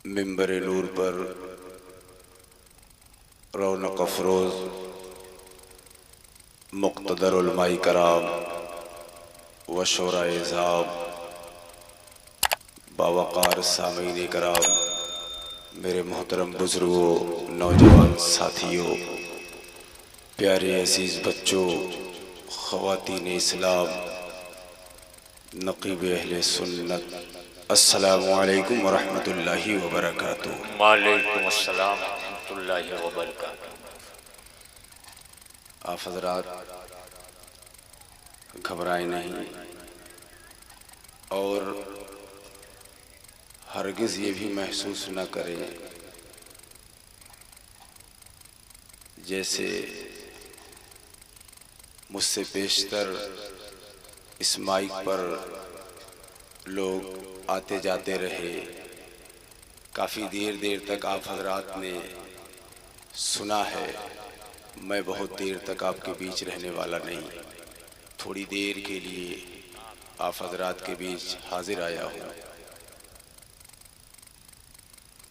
मिंबर नूर पर रौनक अफरोज़ मुक़्तदर उलमाए कराम व शोराए ज़ाम बावक़ार सामीन कराम, मेरे मोहतरम बुज़ुर्गों, नौजवान साथियों, प्यारे अज़ीज़ बच्चों, ख़वातीन इस्लाम, नक़ीब अहले सुन्नत, अस्सलामु अलैकुम व रहमतुल्लाहि व बरकातुहू। वालेकुम अस्सलाम व रहमतुल्लाहि व बरकातुहू। आप हज़रात घबराएं नहीं और हरगिज़ ये भी महसूस न करें जैसे मुझसे पेशतर इस माइक पर लोग आते जाते रहे। काफ़ी देर देर तक आप हज़रात ने सुना है। मैं बहुत देर तक आपके बीच रहने वाला नहीं, थोड़ी देर के लिए आप हज़रात के बीच हाजिर आया हूँ।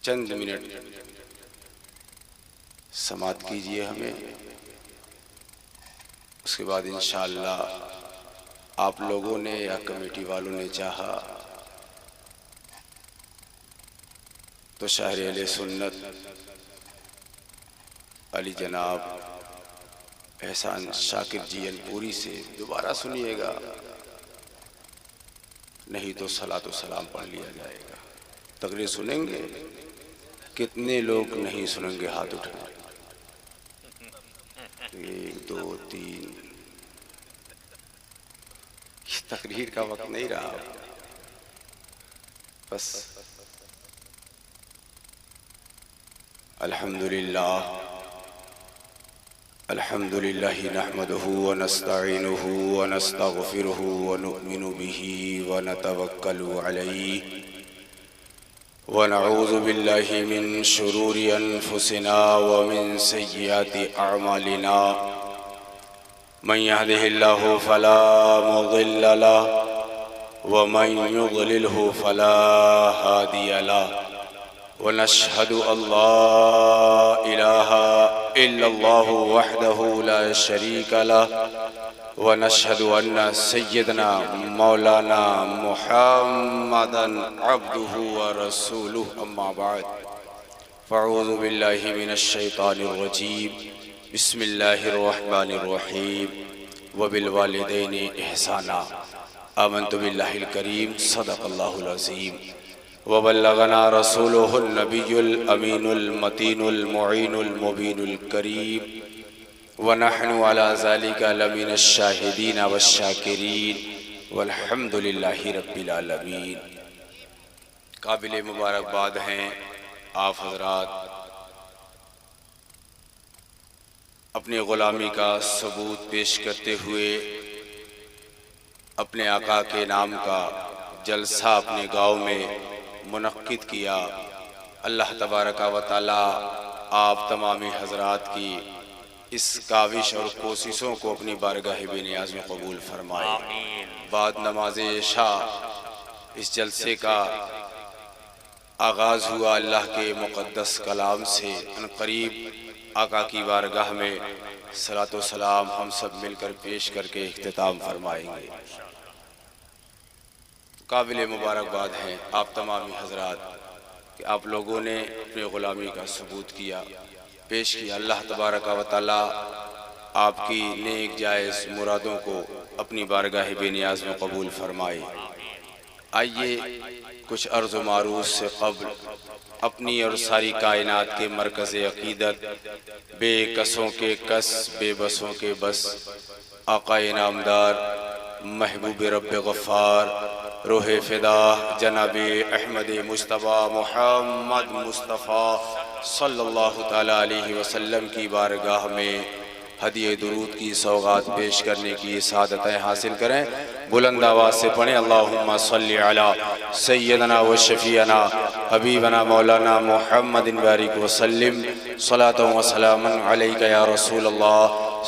चंद मिनट समात कीजिए हमें, उसके बाद इंशाअल्लाह आप लोगों ने या कमेटी वालों ने चाहा तो शाहर अहले सुन्नत अली जनाब एहसान शाकिर जी अनपुरी से दोबारा सुनिएगा, नहीं तो सलातो सलाम पढ़ लिया जाएगा। तकरीर सुनेंगे? कितने लोग नहीं सुनेंगे? हाथ उठाएं। 1 2 3। तकरीर का वक्त नहीं रहा, बस अल्हम्दुलिल्लाह अल्हम्दुलिल्लाहि नहमदुहु व नस्तईनुहु व नस्तगफिरुहु व नुमिनु बिही व नतवक्कलु अलैहि व नऊज़ु बिल्लाहि मिन शुरूरि अनफुसिना व मिन सय्यिआति अअमालिना। मन यहदिहिल्लाहु फला मुदिल्ल लहु व मन युद्लिलहु फला हादिय लहु व नशहदु अल्ला इलाहा इल्लल्लाहु वहदहु ला शरीक लहु व नशहदु अन्ना सय्यदना मौलाना मुहम्मदन अब्दुहु व रसूलुहु। अम्मा बाद, फ़अऊज़ु बिल्लाहि मिनश शैतानिर रजीम। बिस्मिल्लाहिर रहमानिर रहीम। व बिल वालिदैनि इहसाना। आमन्तु बिल्लाहिल करीम, सदक़ल्लाहुल अज़ीम। व बल्लगना रसूलुहुन नबियुल अमीनुल मतीनुल मुईनुल मुबीनुल करीम व नहनु अला ज़ालिका लमिनश शाहिदीन वश्शाकिरीन वल्हम्दुलिल्लाहि रब्बिल आलमीन। काबिल मुबारकबाद हैं आप हज़रात अपनी ग़ुलामी का सबूत पेश करते हुए अपने आका के नाम का जलसा अपने गाँव में मुनक्किद किया। अल्लाह तबारका व तआला आप तमामी हज़रात की इस काविश और कोशिशों को अपनी बारगाह बेनियाज में कबूल फरमाए। बाद नमाज इशा इस जलसे का आगाज़ हुआ अल्लाह के मुक़द्दस कलाम से। अनक़रीब आका की बारगाह में सलातो सलाम हम सब मिलकर पेश करके इख्तिताम फरमाएंगे। काबिल मुबारकबाद हैं आप तमामी हज़रात कि आप लोगों ने अपनी ग़ुलामी का सबूत किया, पेश किया। अल्लाह तबारका व तआला आपकी नेक जायज़ मुरादों को अपनी बारगाह बेनियाज में कबूल फरमाए। आइए कुछ अर्ज़ मारूफ़ से क़ब्ल अपनी और सारी कायनात के मरकज़ अक़ीदत, बेकसों के कस बेबसों के बस, आक़ाए नामदार महबूब रब्ब गफ़्फ़ार रोहे फ़िदा जनाबे अहमद मुस्तफ़ा मुहम्मद मुस्तफ़ा सल्लल्लाहु ताला अलैहि वसल्लम की बारगाह में हदिये दुरूद की सौगात पेश करने की सादतें हासिल करें। बुलंद आवाज़ से पढ़ें, अल्लाहुम्मा सल्लि अला सय्यदना व शफ़ीअना हबीबना मौलाना मुहम्मदिन बारिक वसल्लिम। सलातु व सलामन अलैका या रसूल अल्लाह,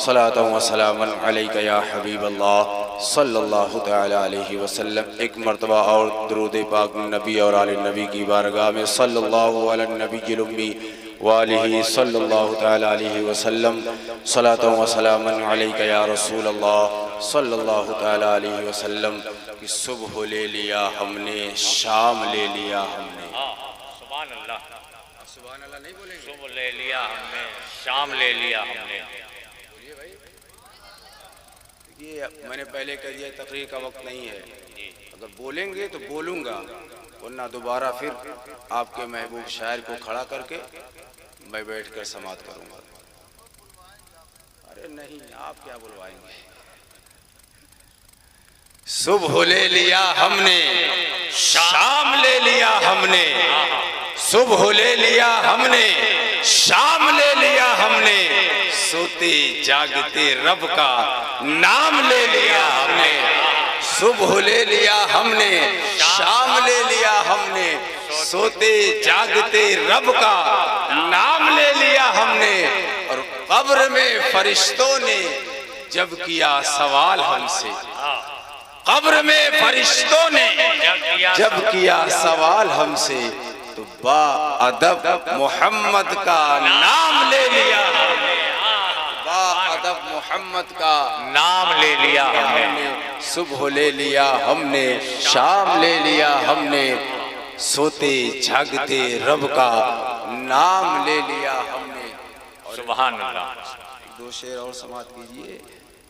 सलातु व सलामन अलैका या हबीब अल्लाह। सल्लल्लाहु तआला अलैहि वसल्लम। एक मरतबा और दुरूद पाक नबी और आले नबी की बारगाह में सल्लल्लाहु अला नबील उम्मी व आलिहि सल्लल्लाहु तआला अलैहि वसल्लम। सलातो व सलामन अलैका या रसूल अल्लाह सल्लल्लाहु तआला अलैहि वसल्लम। कि सुबह ले लिया हमने, शाम ले लिया हमने। सुभान अल्लाह, सुभान अल्लाह नहीं बोलेंगे? सुबह ले लिया हमने, शाम ले लिया हमने। बोलिए भाई। ये मैंने पहले कह दिया तकरीर का वक्त नहीं है, अगर बोलेंगे तो बोलूँगा, वरना दोबारा फिर आपके महबूब शायर को खड़ा करके मैं बैठ कर समात करूँगा। अरे नहीं, आप क्या बुलवाएंगे। सुबह ले लिया हमने, शाम ले लिया हमने। सुबह ले लिया हमने, शाम ले लिया हमने। सोते जागते रब का नाम ले लिया हमने। सुबह ले लिया हमने, शाम ले लिया हमने। सोते जागते रब का नाम ले लिया हमने। और कब्र में फरिश्तों ने जब किया सवाल हमसे, कब्र में फरिश्तों ने जब किया सवाल हमसे, तो बाअदब मोहम्मद का नाम ले लिया हमने। बाअदब मोहम्मद का नाम ले लिया हमने। सुबह ले लिया हमने, शाम ले लिया हमने। सोते जागते रब का नाम ले लिया हमने। सुभान अल्लाह। दो शेर और समात कीजिए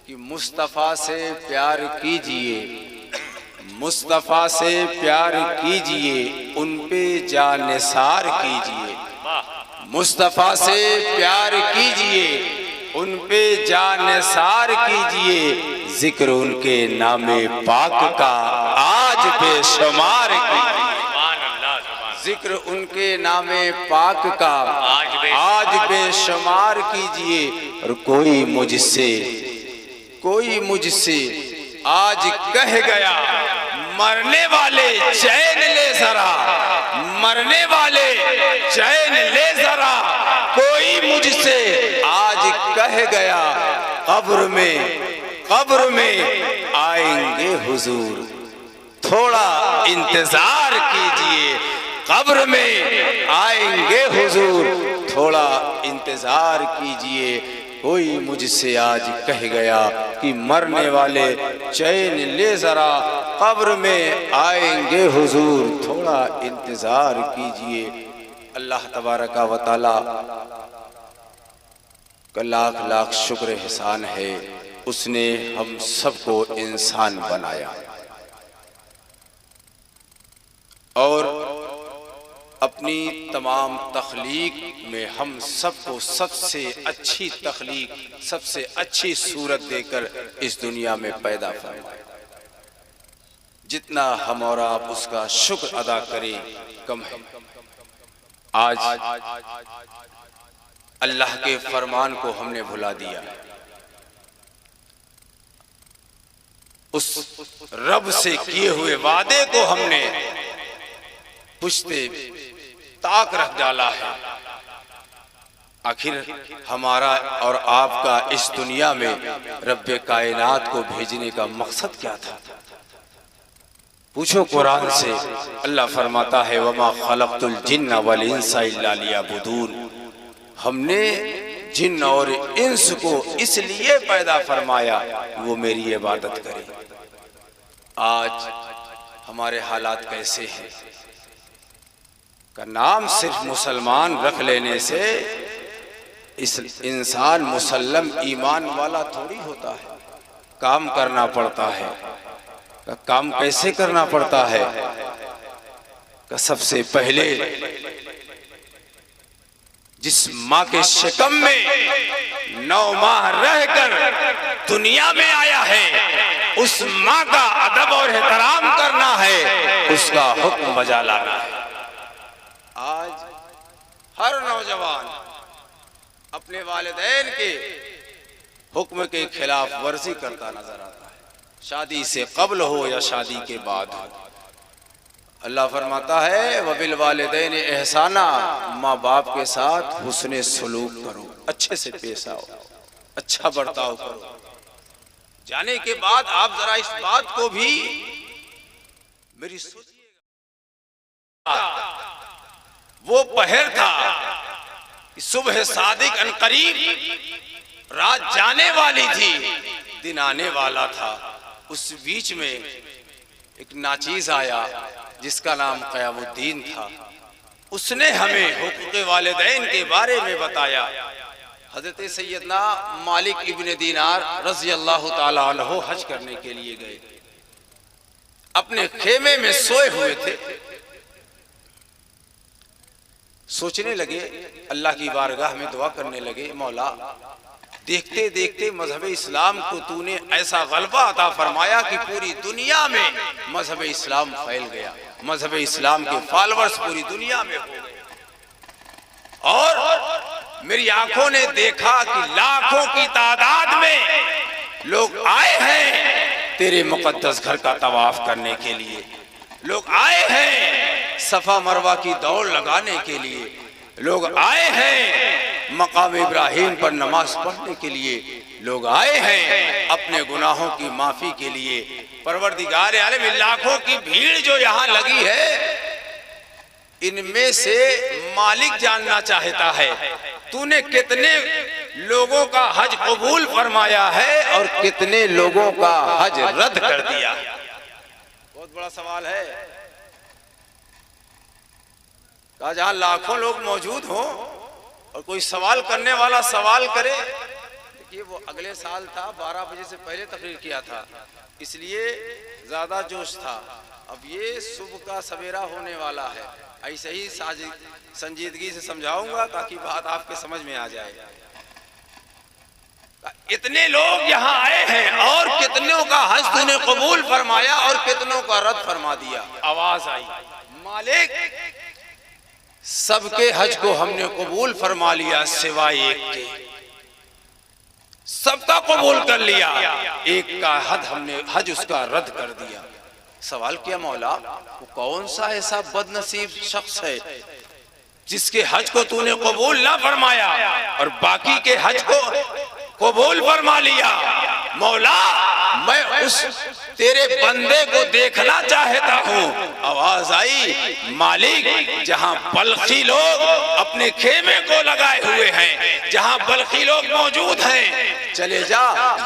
कि मुस्तफ़ा से प्यार कीजिए, मुस्तफ़ा से प्यार कीजिए, उन पे जानिसार कीजिए। मुस्तफ़ा से प्यार कीजिए, उन पे जानिसार कीजिए। जिक्र उनके नामे पाक का आज बेशुमार कीजिए। जिक्र उनके नामे पाक का आज बेशुमार कीजिए। और कोई मुझसे आज कह गया, मरने वाले चैन ले जरा, मरने वाले चैन ले जरा। कोई मुझसे आज कह गया, कब्र में आएंगे हुजूर, थोड़ा इंतजार कीजिए। कब्र में आएंगे हुजूर, थोड़ा इंतजार कीजिए। कोई मुझसे आज कह गया कि मरने वाले चैन ले जरा, कब्र में आएंगे हुजूर, थोड़ा इंतजार कीजिए। अल्लाह तबारक व तआला का लाख लाख शुक्र एहसान है, उसने हम सबको इंसान बनाया और अपनी तमाम तख्लीक में हम सबको सबसे अच्छी तख्लीक, सबसे अच्छी सूरत देकर इस दुनिया में पैदा फरमाया। जितना हम और आप उसका शुक्र अदा करें कम है। आज अल्लाह के फरमान को हमने भुला दिया, उस रब से किए हुए वादे को हमने पुश्ते ताक रख डाला है। आखिर हमारा और आपका इस दुनिया में रब्बे कायनात को भेजने का मकसद क्या था? पूछो कुरान से। अल्लाह फरमाता है, वमा खलक़तुल जिन्ना वल इंसा इल्ला लियअबुदून। हमने जिन्न और इंस को इसलिए पैदा फरमाया वो मेरी इबादत करें। आज हमारे हालात कैसे हैं? का नाम सिर्फ मुसलमान रख लेने से इस इंसान मुसल्लम ईमान वाला थोड़ी होता है। काम करना पड़ता है। का काम कैसे करना पड़ता है? का सबसे पहले जिस माँ के शिकम में 9 माह रहकर दुनिया में आया है, उस माँ का अदब और एहतराम करना है, उसका हुक्म बजा लाना है। आज हर नौजवान अपने वालिदैन के हुक्म के खिलाफ वर्जी करता नजर आता है, शादी से कब्ल हो या शादी के बाद हो। अल्लाह फरमाता है, वबिल वालिदैन एहसाना, माँ बाप के साथ हुस्ने सलूक करो, अच्छे से पेश आओ, अच्छा बर्ताव करो। जाने के बाद आप जरा इस बात को भी मेरी सोचिएगा, वो पहर था कि सुबह सादिक अनकरीब रात जाने वाली थी, दिन आने वाला था। उस बीच में एक नाचीज आया जिसका नाम क़यामुद्दीन था। उसने हमें हुकूक़े वालिदैन के बारे में बताया। हजरत सैयदना मालिक इब्न दीनार रज़ी अल्लाह ताला अन्हु हज करने के लिए गए, अपने खेमे में सोए हुए थे। सोचने लगे, अल्लाह की बारगाह में दुआ करने लगे, मौला देखते देखते मजहब इस्लाम को तूने ऐसा गलबा अता फरमाया कि पूरी दुनिया में मजहब इस्लाम फैल गया, मजहब इस्लाम के फॉलोअर्स पूरी दुनिया में हो गए। और मेरी आंखों ने देखा कि लाखों की तादाद में लोग आए हैं तेरे मुकद्दस घर का तवाफ करने के लिए, लोग आए हैं सफा मरवा की दौड़ लगाने के लिए, लोग आए हैं मकाम इब्राहिम पर नमाज पढ़ने के लिए, लोग आए हैं अपने गुनाहों की माफी के लिए। परवरदिगार आलम, लाखों की भीड़ जो यहाँ लगी है, इनमें से मालिक जानना चाहता है तूने कितने लोगों का हज कबूल फरमाया है और कितने लोगों का हज रद्द कर दिया। बहुत बड़ा सवाल है। कहा जहां लाखों लोग मौजूद हों और कोई सवाल करने वाला सवाल करे। देखिए, वो अगले साल था, 12 बजे से पहले तकरीर किया था, इसलिए ज्यादा जोश था। अब ये सुबह का सवेरा होने वाला है, ऐसे ही संजीदगी से समझाऊंगा ताकि बात आपके समझ में आ जाए। इतने लोग यहाँ आए हैं और कितनों का हज तूने कबूल फरमाया और कितनों का रद्द फरमा दिया। आवाज आई, मालिक सबके हज को हमने कबूल फरमा लिया सिवाय एक के, सबका कबूल कर लिया, एक का हज उसका रद्द कर दिया। सवाल किया, मौला वो कौन सा ऐसा बदनसीब शख्स है जिसके हज को तूने कबूल ना फरमाया और बाकी के हज को कबूल फरमा लिया। मौला मैं उस तेरे बंदे को देखना चाहता हूँ। आवाज आई, मालिक जहाँ बल्खी लोग अपने खेमे को लगाए हुए हैं, जहाँ बल्खी लोग मौजूद हैं, चले जा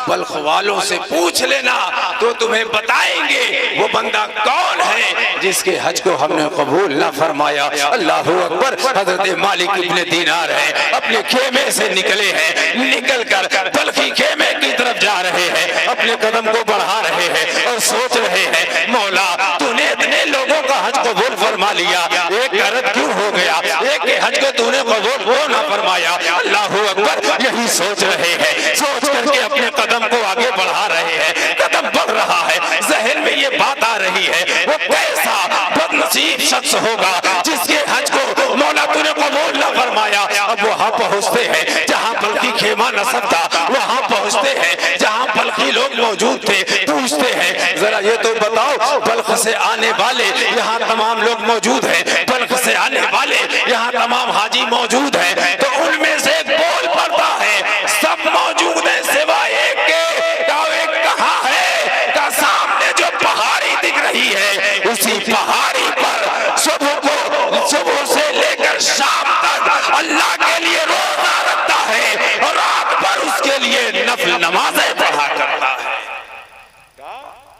बल्ख वालों से पूछ लेना तो तुम्हें बताएंगे वो बंदा कौन है जिसके हज को हमने कबूल ना फरमाया। अल्लाह हू अकबर। हजरत मालिक इब्न दीनार है, अपने खेमे से निकले हैं, निकल कर बल्खी खेमे की तरफ जा रहे हैं, अपने कदम को बढ़ा रहे हैं और सोच रहे हैं, मौला तूने इतने लोगों का हज कबूल फरमा लिया, एक का रद्द क्यों हो गया, एक के हज को तूने कबूल क्यों ना फरमाया। अल्लाह हू अकबर। यही सोच रहे हैं, सोच करके अपने कदम को आगे बढ़ा रहे हैं, कदम बढ़ रहा है, जहन में ये बात आ रही है, वो कैसा बदनसीब शख्स होगा जिसके हज को मौला तूने कबूल ना फरमाया। अब वहां पहुंचते हैं जहां बल्कि खेमा नसब था, वहां पहुंचते हैं जहां बल्कि लोग मौजूद थे, पूछते हैं जरा ये तो बताओ बल्ख से आने वाले यहाँ तमाम लोग मौजूद हैं, बल्ख से आने वाले यहाँ तमाम हाजी मौजूद हैं, तो उनमें से एक बोल पड़ता है, सब मौजूद हैं सिवाय एक के। एक कहाँ है? का सामने जो पहाड़ी दिख रही है, उसी पहाड़ी पर सुबह से लेकर शाम तक अल्लाह के लिए रोजा रखता है और रात भर उसके लिए नफल नमाजें पढ़ा करता है।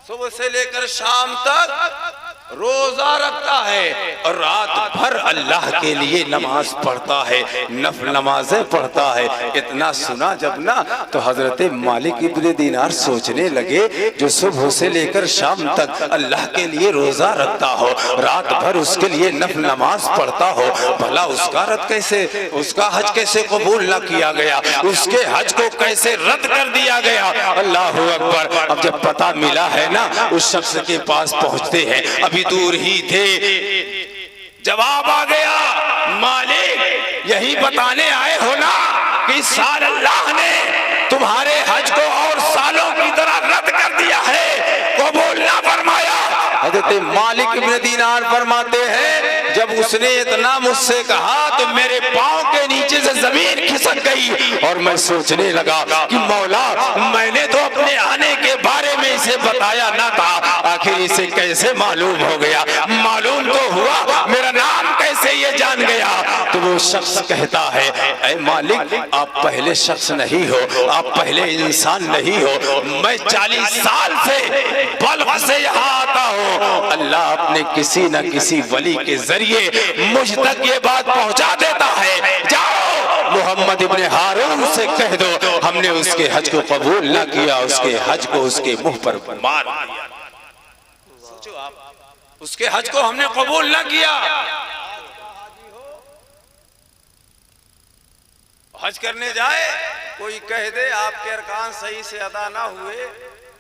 सुबह से लेकर शाम तक रोजा रखता है और रात भर अल्लाह के लिए नमाज पढ़ता है, नफल नमाजें पढ़ता है। इतना सुना जब ना तो हजरत मालिक इब्न दीनार सोचने लगे, जो सुबह से लेकर शाम तक अल्लाह के लिए रोजा रखता हो, रात भर उसके लिए नफल नमाज पढ़ता हो, भला उसका रद्द कैसे, उसका हज कैसे कबूल न किया गया, उसके हज को कैसे रद्द कर दिया गया। अल्लाह अकबर। अब जब पता मिला है ना, उस शख्स के पास पहुंचते हैं, अभी दूर ही थे, जवाब आ गया, मालिक यही बताने आए हो ना कि साल अल्लाह ने तुम्हारे हज को और सालों की तरह रद्द कर दिया है, कबूल ना फरमाया। हजरत मालिक इब्न दीनार फरमाते हैं, जब उसने इतना मुझसे कहा तो मेरे पांव के नीचे से जमीन खिसक गई और मैं सोचने लगा कि मौला, मैंने तो अपने आने के बारे में इसे बताया ना था, आखिर इसे कैसे मालूम हो गया? मालूम तो हुआ, मेरा नाम कैसे ये जान गया? तो वो शख्स कहता है, ऐ मालिक, आप पहले शख्स नहीं हो, आप पहले इंसान नहीं हो। मैं 40 साल से बल्ख से यहाँ आता हूँ। अल्लाह अपने किसी न किसी वली के जरिए मुझ तक ये बात पहुँचा देता है। जाओ मोहम्मद इब्ने हारून से कह दो, हमने उसके हज को कबूल न किया, उसके हज को उसके मुंह पर मार दिया। सोचो आप, उसके हज को हमने कबूल न किया। हज करने जाए, कोई कह दे आपके अरकान सही से अदा ना हुए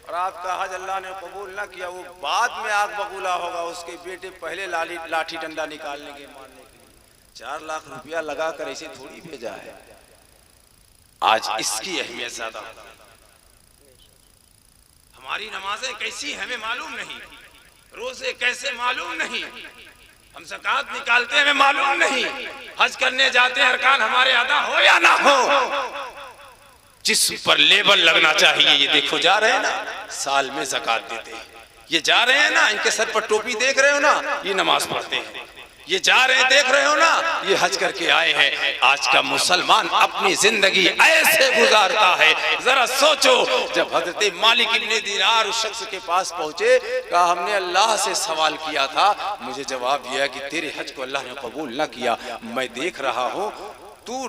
और आपका हज अल्लाह ने कबूल ना किया, वो बाद में आग बबूला होगा। उसके बेटे पहले लाठी डंडा निकालने के मारने के लिए 4 लाख रुपया लगा कर ऐसे थोड़ी भेजा है। आज इसकी अहमियत ज्यादा। हमारी नमाजें कैसी हमें मालूम नहीं, रोजे कैसे मालूम नहीं, हम ज़कात निकालते हैं हमें मालूम नहीं, हज करने जाते हैं अरकान हमारे अदा हो या ना हो। जिस पर लेबल लगना चाहिए, ये देखो जा रहे हैं ना, साल में ज़कात देते हैं, ये जा रहे हैं ना, इनके सर पर टोपी देख रहे हो ना, ये नमाज पढ़ते हैं, ये जा रहे हैं देख रहे हो ना, ये हज करके आए हैं। आज का मुसलमान अपनी जिंदगी ऐसे गुजारता है। जरा सोचो, जब हजरत मालिक इब्ने दीनार उस शख्स के पास पहुंचे, कहा हमने अल्लाह से सवाल किया था, मुझे जवाब दिया कि तेरे हज को अल्लाह ने कबूल न किया। मैं देख रहा हूँ तू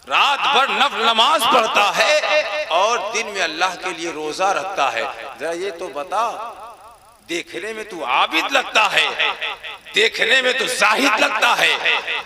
रात भर नफल नमाज पढ़ता है और दिन में अल्लाह के लिए रोजा रखता है। जरा ये तो बता, देखने में तू आबिद लगता है, देखने में तू जाहिद लगता है,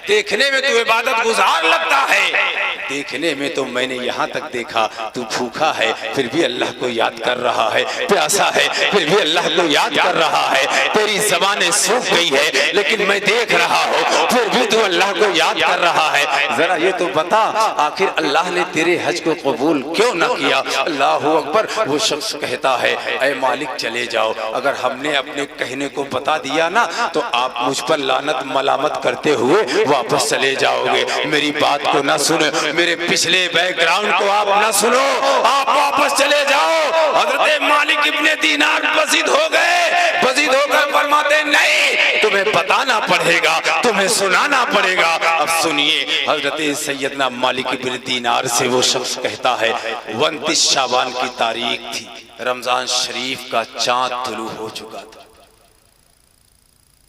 देखने में तू इबादत गुजार लगता है, देखने में तो मैंने यहाँ तक देखा तू भूखा है फिर भी अल्लाह को याद कर रहा है, प्यासा है फिर भी अल्लाह को याद कर रहा है, तेरी ज़बानें सूख गई है लेकिन मैं देख रहा हूँ फिर भी तू अल्लाह को याद कर रहा है। जरा ये तो बता, आखिर अल्लाह ने तेरे हज को कबूल क्यों न किया? अल्लाह अकबर। वो शख्स कहता है, ऐ मालिक चले जाओ, अगर हमने अपने कहने को बता दिया ना तो आप मुझ पर लानत मलामत करते हुए वापस चले जाओगे। मेरी बात को ना सुनो, मेरे पिछले बैकग्राउंड को आप ना सुनो, आप वापस चले जाओ। हजरत मालिक इब्ने दीनार बज़िद हो गए, बज़िद होकर फरमाते नहीं, तुम्हें बताना पड़ेगा, तुम्हें सुनाना पड़ेगा। अब सुनिए, हजरत सैयदना मालिक इब्ने दीनार से वो शख्स कहता है, 29 शाबान की तारीख थी, रमजान शरीफ का चांद तुलू हो चुका था।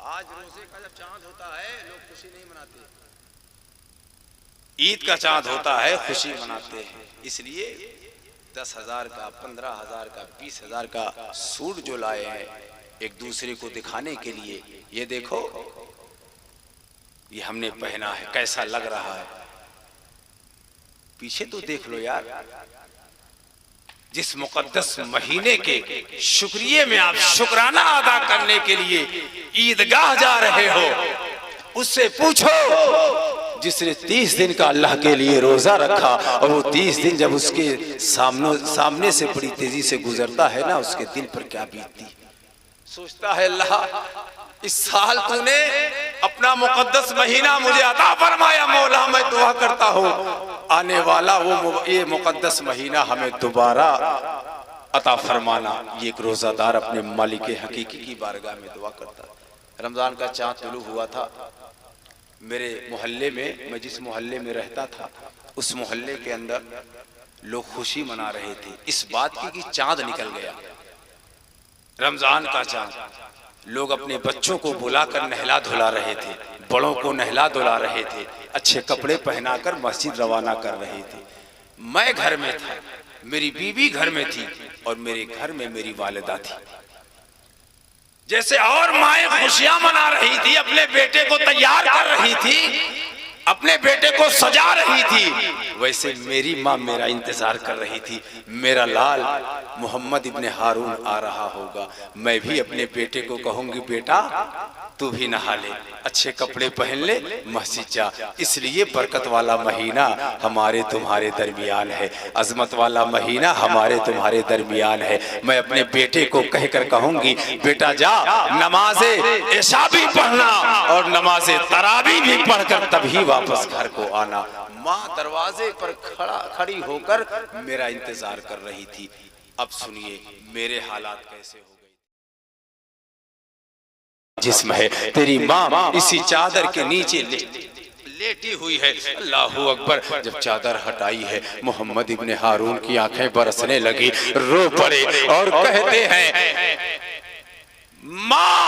आज रोजे का जब चांद होता है लोग खुशी नहीं मनाते, ईद का चांद होता है खुशी मनाते हैं। इसलिए 10,000 का, 15,000 का, 20,000 का सूट जो लाए हैं एक दूसरे को दिखाने के लिए, ये देखो ये हमने पहना है, कैसा लग रहा है, पीछे तो देख लो यार। जिस मुकद्दस महीने के शुक्रिये में आप शुक्राना अदा करने के लिए ईदगाह जा रहे हो, उससे पूछो जिसने 30 दिन का अल्लाह के लिए रोजा रखा और वो 30 दिन जब उसके सामने से बड़ी तेजी से गुजरता है ना, उसके दिल पर क्या बीतती। सोचता है अल्लाह इस साल तूने अपना मुकद्दस महीना मुझे अता फरमाया, मौला मैं दुआ करता हूँ आने वाला वो ये मुकद्दस महीना हमें दोबारा अता फरमाना। ये एक रोजादार अपने मालिक हकीकी की बारगाह में दुआ करता। रमजान का चांद तुलू हुआ था मेरे मोहल्ले में, मैं जिस मोहल्ले में रहता था उस मोहल्ले के अंदर लोग खुशी मना रहे थे इस बात की कि चांद निकल गया, रमजान का चांद। लोग अपने बच्चों को बुलाकर नहला धुला रहे थे, बड़ों को नहला धुला रहे थे, अच्छे कपड़े पहनाकर मस्जिद रवाना कर रहे थे। मैं घर में था, मेरी बीवी घर में थी और मेरे घर में मेरी वालिदा थी। जैसे और माएँ खुशियां मना रही थी, अपने बेटे को तैयार कर रही थी, अपने बेटे को सजा रही थी, वैसे मेरी माँ मेरा इंतजार कर रही थी। मेरा लाल मोहम्मद इब्ने हारून आ रहा होगा, मैं भी अपने बेटे को कहूंगी बेटा तू भी नहा ले, अच्छे कपड़े पहन ले, मस्जिद जा। इसलिए बरकत वाला महीना हमारे तुम्हारे दरमियान है, अजमत वाला महीना हमारे तुम्हारे दरमियान है। मैं अपने बेटे को कहकर कहूंगी, बेटा जा नमाज़े इशा भी पढ़ना और नमाज़े तरावी भी पढ़कर तभी वापस घर को आना। माँ दरवाजे पर खड़ी होकर मेरा इंतजार कर रही थी। अब सुनिए मेरे हालात कैसे हो गए। जिस्म है तेरी माँ इसी चादर के नीचे लेटी हुई है। अल्लाहू अकबर। जब चादर हटाई है, मोहम्मद इब्ने हारून की आंखें बरसने लगी, रो पड़े और कहते हैं, माँ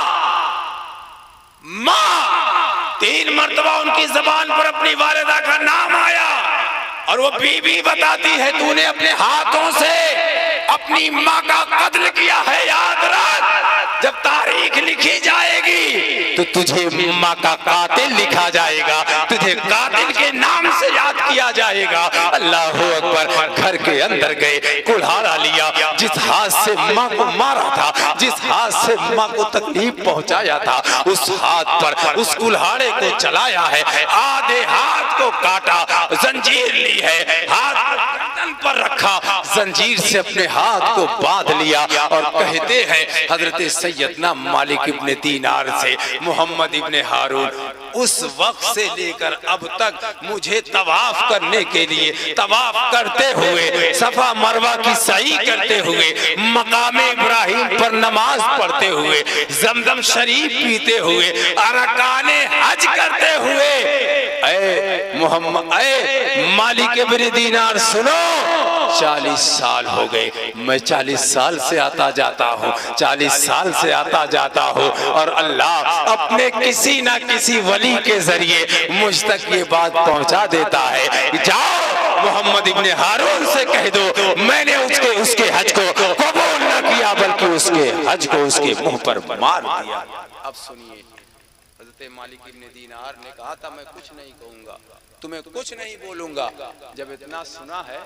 माँ। 3 मर्तबा उनकी जबान पर अपनी वालिदा का नाम आया और वो बीबी बताती है, तूने अपने हाथों से अपनी माँ का कत्ल किया है। याद रख, जब तारीख लिखी जाएगी तो तुझे माँ का कातिल लिखा जाएगा, तुझे कातिल के नाम से याद किया जाएगा। अल्लाहू अकबर। घर के अंदर गए, कुल्हाड़ा लिया, जिस हाथ से माँ को मारा था, जिस हाथ से माँ को तकलीफ पहुंचाया था, उस हाथ पर उस कुल्हाड़े को चलाया है, आधे हाथ को काटा, जंजीर ली है, हाथ गर्दन पर रखा, जंजीर से अपने हाथ को बांध लिया और कहते हैं हजरत सैयदना मालिक इब्ने दीनार से, मोहम्मद इब्ने हारून उस वक्त से लेकर अब तक मुझे तवाफ करने के लिए, तवाफ करते हुए, सफा मरवा की सही करते हुए, मकामे इब्राहिम पर नमाज पढ़ते हुए, जमजम शरीफ पीते हुए, अरकाने हज करते हुए, ऐ मोहम्मद, ऐ मालिक इब्ने दीनार सुनो, 40 साल हो गए। मैं 40 साल से आता जाता हूँ, 40 साल से आता जाता हूँ और अल्लाह अपने किसी ना किसी वली के जरिए मुझ तक ये बात पहुंचा देता है। जाओ मोहम्मद इब्ने हारून से कह दो, मैंने उसके हज को कबूल न किया, बल्कि उसके हज को उसके मुंह पर मार दिया। अब सुनिए, हजरत मालिक इब्ने दीनार ने कहा था, मैं कुछ नहीं कहूंगा, तुम्हें कुछ नहीं बोलूंगा। जब इतना सुना है,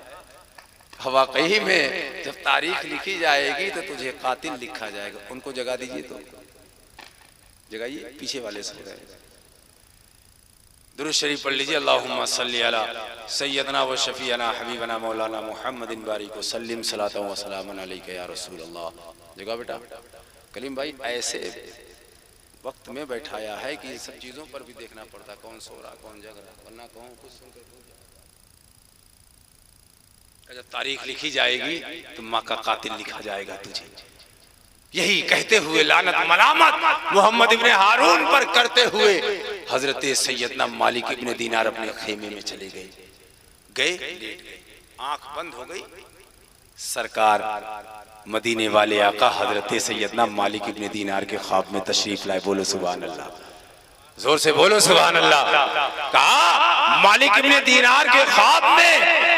वाकई में जब तारीख लिखी जाएगी तो तुझे कातिल लिखा जाएगा। उनको जगा दीजिए, तो जगाइए, पीछे वाले सो गए। दुरूद शरीफ पढ़ लीजिए, अल्लाहुम्मा सल्ली अला सय्यदना व शफीअना हबीबना मौलाना मुहम्मदिन बारिक वसल्लिम सलातन व सलामन अलैका या रसूल अल्लाह। जगा बेटा। कलीम भाई ऐसे वक्त में बैठाया है कि इन सब चीजों पर भी देखना पड़ता, कौन सो रहा कौन जग रहा, वरना कहूँ कुछ सुनकर। जब तारीख लिखी जाएगी तो माँ का कातिल लिखा जाएगा तुझे। यही कहते हुए लानत मलामत मोहम्मद इब्ने हारून पर करते हुए हजरत सैयदना मालिक इब्ने दीनार अपने खेमे में चले गए, लेट गए, आंख बंद हो गई। सरकार मदीने वाले आका हजरत सैयदना मालिक इब्ने दीनार के ख्वाब में तशरीफ लाए। बोलो सुभान अल्लाह, जोर से बोलो सुभान अल्लाह। कहा मालिक इब्ने दीनार के ख्वाब में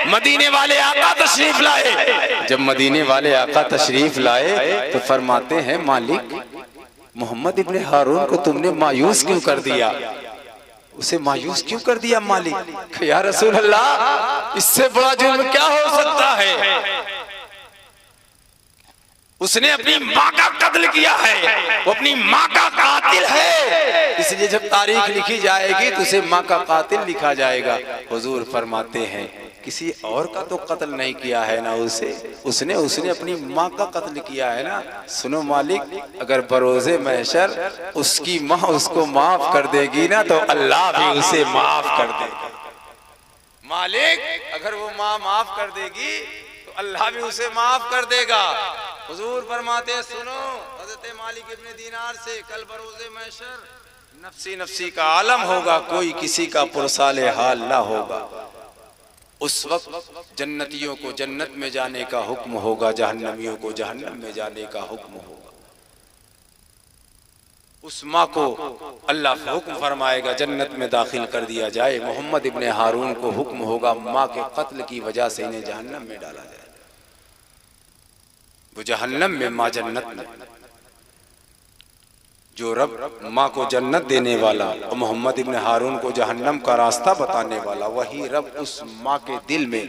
मदीने वाले आका तशरीफ लाए। जब मदीने वाले आका तशरीफ लाए तो फरमाते हैं, मालिक मोहम्मद इब्ने हारून को तुमने मायूस क्यों कर दिया? उसे मायूस क्यों कर दिया मालिक? या रसूल अल्लाह, इससे बड़ा जुर्म क्या हो सकता है? उसने अपनी माँ का कत्ल किया है, वो अपनी माँ का कातिल है। इसलिए जब तारीख लिखी जाएगी तो उसे माँ का कातिल लिखा जाएगा। हुजूर फरमाते हैं, किसी और का तो कत्ल नहीं किया है ना उसने अपनी माँ का कत्ल किया है ना। सुनो मालिक, अगर बरोज़े महशर उसकी माँ उसको माफ कर देगी ना तो अल्लाह भी उसे माफ कर देगा। मालिक अगर वो माँ माफ कर देगी तो अल्लाह भी उसे माफ कर देगा। हुजूर फरमाते हैं, सुनो हज़रत मालिक इब्ने दीनार से, कल बरोज़े महशर नफ्सी नफ्सी का आलम होगा, कोई किसी का पुरसाले हाल ना होगा। उस वक्त जन्नतियों को जन्नत में जाने का हुक्म होगा, जहन्नमियों को जहन्नम में जाने का हुक्म होगा। उस माँ को अल्लाह हुक्म फरमाएगा जन्नत में दाखिल कर दिया जाए। मोहम्मद इब्ने हारून को हुक्म होगा माँ के कत्ल की वजह से इन्हें जहन्नम में डाला जाए। वो जहन्नम में, माँ जन्नत में। जो रब माँ को जन्नत देने वाला और मोहम्मद इब्ने हारून को जहन्नम का रास्ता बताने वाला, वही रब उस माँ के दिल में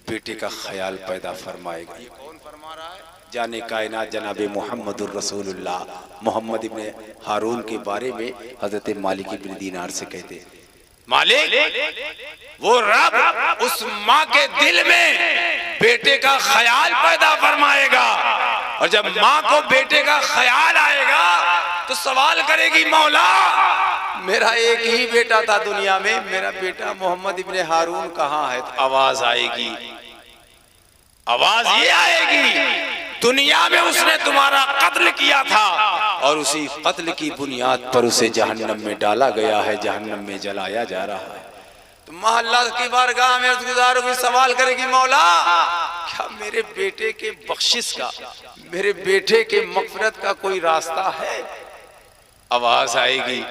बेटे का ख्याल पैदा फरमाएगा। ये कौन फरमा रहा है? जाने कायनात जनाब मोहम्मदुर रसूलुल्लाह मोहम्मद इब्ने हारून के बारे में हजरत मालिक इब्न दीनार से कहते, मालिक वो रब उस माँ के दिल में बेटे का ख्याल पैदा फरमाएगा, और जब माँ को बेटे का ख्याल आएगा तो सवाल करेगी, मौला मेरा एक ही बेटा था दुनिया में, मेरा बेटा मोहम्मद इब्ने हारून कहाँ है? तो आवाज आएगी, आवाज ये आएगी, दुनिया में उसने तुम्हारा कत्ल किया था और उसी कत्ल की बुनियाद पर उसे जहन्नम में डाला गया है, जहन्नम में जलाया जा रहा है। तो माँ अल्लाह की बारगाह में अर्ज़गुज़ार होकर सवाल करेगी, मौला क्या मेरे बेटे के बख्शिश का, मेरे बेटे के मग़फ़िरत का कोई रास्ता है? आवाज आएगी,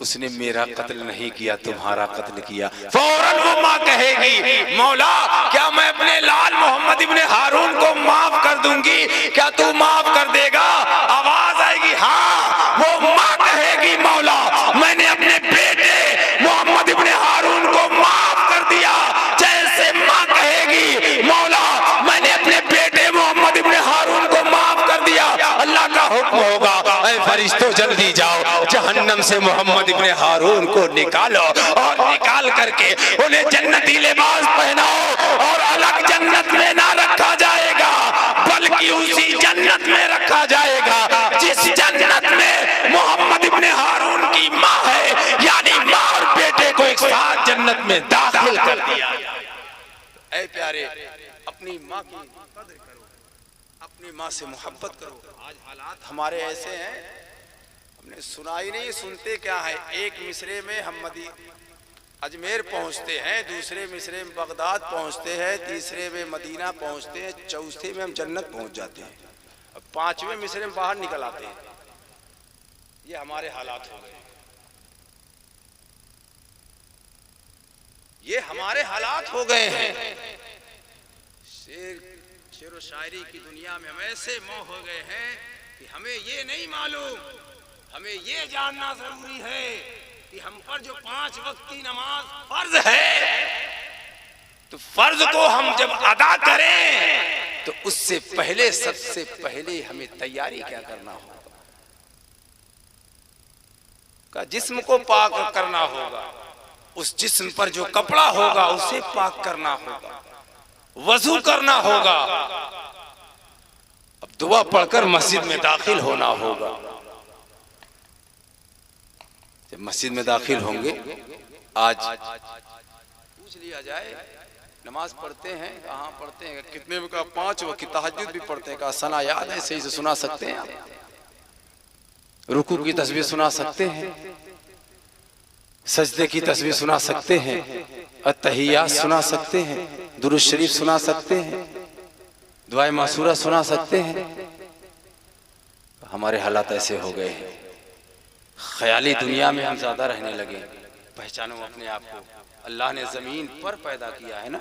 उसने मेरा कत्ल नहीं किया, तुम्हारा कत्ल किया। फौरन वो माँ कहेगी, मौला क्या मैं अपने लाल मोहम्मद इब्ने हारून को माफ कर दूंगी, क्या तू माफ कर देगा? आवाज आएगी, हाँ। वो माँ कहेगी, मौला मैंने अपने बेटे मोहम्मद इब्ने हारून को माफ कर दिया। जैसे माँ कहेगी, मौला मैंने अपने बेटे मोहम्मद इब्ने हारून को माफ कर दिया, अल्लाह का हुक्म होगा, ऐ फरिश्तों जल्दी जाओ, जहन्नम से मोहम्मद इब्ने हारून को निकालो और निकाल करके उन्हें जन्नती लिबास पहनाओ, और अलग जन्नत में ना रखा जाएगा बल्कि उसी जन्नत में रखा जाएगा जिस जन्नत में मोहम्मद इब्ने हारून की माँ है, यानी माँ और बेटे को एक साथ जन्नत में दाखिल कर दिया। ऐ प्यारे, अपनी माँ की कदर करो, अपनी माँ से मोहब्बत करो। आज हालात हमारे ऐसे हैं, हमने सुना ही नहीं, सुनते क्या है। एक मिसरे में हम अजमेर पहुंचते हैं, दूसरे मिसरे में बगदाद पहुंचते हैं, तीसरे में मदीना पहुंचते हैं, चौथे में हम जन्नत पहुंच जाते हैं, अब पांचवें मिसरे में बाहर निकल आते हैं। ये हमारे हालात हो गए, ये हमारे हालात हो गए हैं। शेर व शायरी की दुनिया में हम ऐसे मोह हो गए हैं कि हमें ये नहीं मालूम, हमें ये जानना जरूरी है कि हम पर जो 5 वक्त की नमाज फर्ज है, तो फर्ज को हम जब अदा करें तो उससे पहले, सबसे पहले हमें तैयारी क्या करना होगा? का जिस्म को पाक करना होगा, उस जिस्म पर जो कपड़ा होगा उसे पाक करना होगा, वजू करना होगा, अब दुआ पढ़कर मस्जिद में दाखिल होना होगा। जब मस्जिद में दाखिल होंगे, आज पूछ लिया जाए नमाज पढ़ते हैं, कहाँ पढ़ते हैं, कितने का 5 वक्त की तहज्जुद भी पढ़ते हैं, कहा सना याद है, सही से सुना सकते हैं, रुकू की तस्बीह सुना सकते हैं, सजदे की तस्बीह सुना सकते हैं, अत्तहियात सुना सकते हैं, दुरूद शरीफ सुना सकते हैं, दुआए मासूरा सुना सकते हैं। हमारे हालात ऐसे हो गए हैं, ख्याली दुनिया में हम ज्यादा रहने लगे। पहचानो अपने आप को, अल्लाह ने जमीन पर पैदा किया है ना,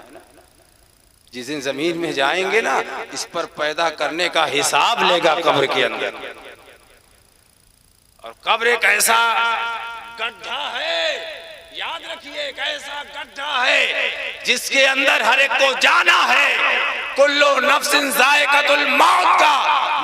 जिस दिन जमीन में जाएंगे ना, इस पर पैदा करने का हिसाब लेगा कब्र के अंदर। और कब्र एक ऐसा गड्ढा है, याद रखिए, एक ऐसा गड्ढा है जिसके अंदर हर एक को जाना है। कुल्लु नफ्सिन जायकातुल मौत का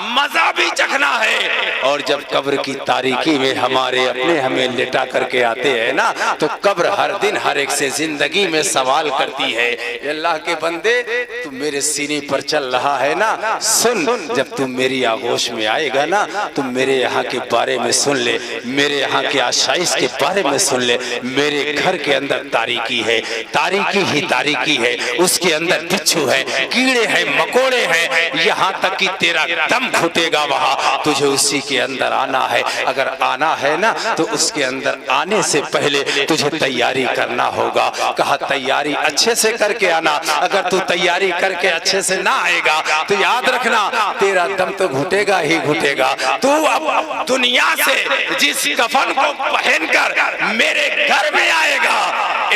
मजा भी चखना है। और जब कब्र की तारीकी में हमारे अपने हमें लिटा करके आते हैं ना, तो कब्र हर दिन हर एक से जिंदगी में सवाल करती है, अल्लाह के बंदे तू मेरे सीने पर चल रहा है ना, सुन, जब तू मेरी आगोश में आएगा ना, तू मेरे यहाँ के बारे में सुन ले, मेरे यहाँ के आशाइश के बारे में सुन ले। मेरे घर के अंदर तारीकी है, तारीकी ही तारीकी है, उसके अंदर बिच्छू है, कीड़े हैं, मकोड़े हैं, यहाँ तक कि तेरा दम घुटेगा वहाँ, तुझे उसी के अंदर आना है। अगर आना है ना, तो उसके अंदर आने से पहले तुझे तैयारी करना होगा। कहा तैयारी अच्छे से करके आना, अगर तू तैयारी करके अच्छे से ना आएगा तो याद रखना तेरा दम तो घुटेगा ही घुटेगा। तू अब दुनिया से जिस कफन को पहनकर मेरे घर में आएगा,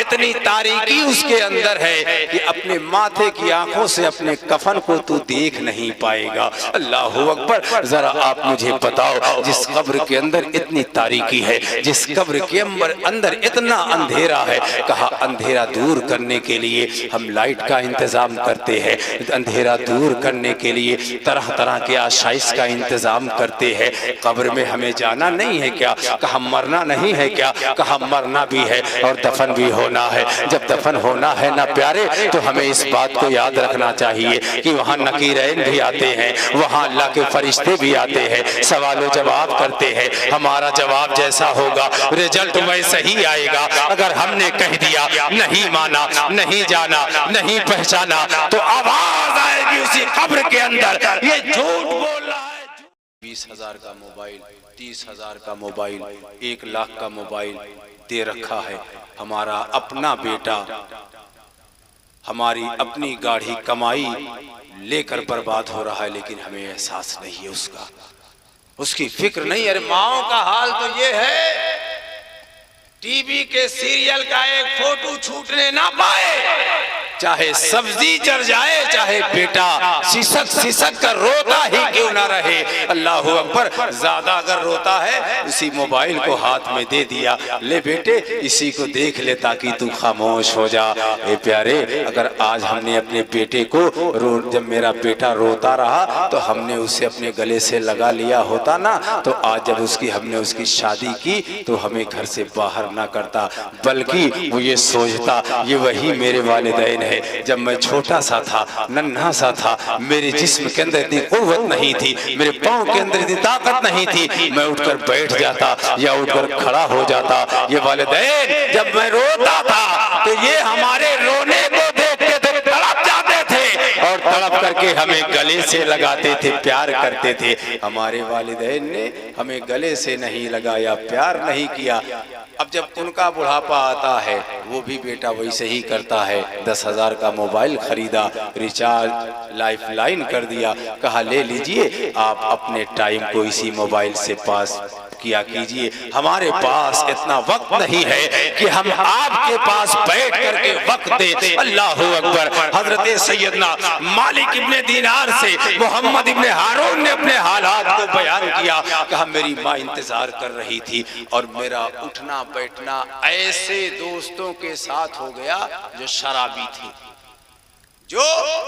इतनी तारीकी उसके अंदर है कि अपने माथे की आंखों से अपने कफन को तू देख नहीं पाएगा। अल्लाह अकबर। जरा आप मुझे बताओ, जिस कब्र के अंदर इतनी तारीकी है, जिस कब्र के अंदर इतना अंधेरा है, कहा अंधेरा दूर करने के लिए हम लाइट का इंतजाम करते हैं, अंधेरा दूर करने के लिए तरह तरह के आशाइश का इंतजाम करते हैं। कब्र में हमें जाना नहीं है क्या? कहा मरना नहीं है क्या? कहा मरना भी है और दफन भी होना है। जब दफन होना है ना प्यारे, तो हमें इस बात को याद रखना चाहिए कि वहाँ नकीरैन भी आते हैं, वहाँ अल्लाह के फरिश्ते भी आते हैं, सवालो जवाब करते हैं। हमारा जवाब जैसा होगा रिजल्ट वैसे ही आएगा। अगर हमने कह दिया, नहीं माना, नहीं जाना, नहीं पहचाना, तो आवाज आएगी उसी कब्र के अंदर, ये झूठ बोल रहा है। 20,000 का मोबाइल, 30,000 का मोबाइल, 1 लाख का मोबाइल दे रखा है। हमारा अपना बेटा हमारी अपनी गाढ़ी कमाई लेकर बर्बाद हो रहा है, लेकिन हमें एहसास नहीं है उसका, उसकी फिक्र नहीं। अरे माओ का हाल तो ये है, टीवी के सीरियल का एक फोटो छूटने ना पाए, चाहे सब्जी जल जाए, चाहे बेटा सिसक सिसक कर रोता ही क्यों ना रहे। अल्लाह अकबर। ज्यादा अगर रोता है, उसी मोबाइल को हाथ में दे दिया, ले बेटे इसी को देख ले ताकि तू खामोश हो जा। ए प्यारे, अगर आज हमने अपने बेटे को जब मेरा बेटा रोता रहा तो हमने उसे अपने गले से लगा लिया होता ना, तो आज जब हमने उसकी शादी की तो हमें घर से बाहर ना करता, बल्कि वो ये सोचता ये वही मेरे वालिदैन है। जब मैं छोटा सा था, नन्हा सा था, मेरे जिस्म के अंदर इतनी कुव्वत नहीं थी, मेरे पाँव के अंदर इतनी ताकत नहीं थी, मैं उठकर बैठ जाता या उठकर खड़ा हो जाता। ये वालिदैन जब मैं रोता था तो ये हमारे रोने को देखते थे, तड़प जाते थे और तड़प करके हमें गले से लगाते थे, प्यार करते थे। हमारे वालिदैन ने हमें गले से नहीं लगाया, प्यार नहीं किया। अब जब उनका बुढ़ापा आता है, वो भी बेटा वैसे ही करता है। 10,000 का मोबाइल खरीदा, रिचार्ज लाइफ लाइन कर दिया, कहा ले लीजिए, आप अपने टाइम को इसी मोबाइल से पास किया कीजिए। हमारे पास इतना वक्त नहीं है कि हम आपके पास बैठ करके वक्त दे। अल्लाह अकबर। हजरत सैयदना मालिक इब्ने दीनार से मोहम्मद इब्ने हारून ने अपने हालात को बयान किया, कहा मेरी माँ इंतजार कर रही थी और मेरा उठना बैठना ऐसे दोस्तों के साथ हो गया जो शराबी थे, जो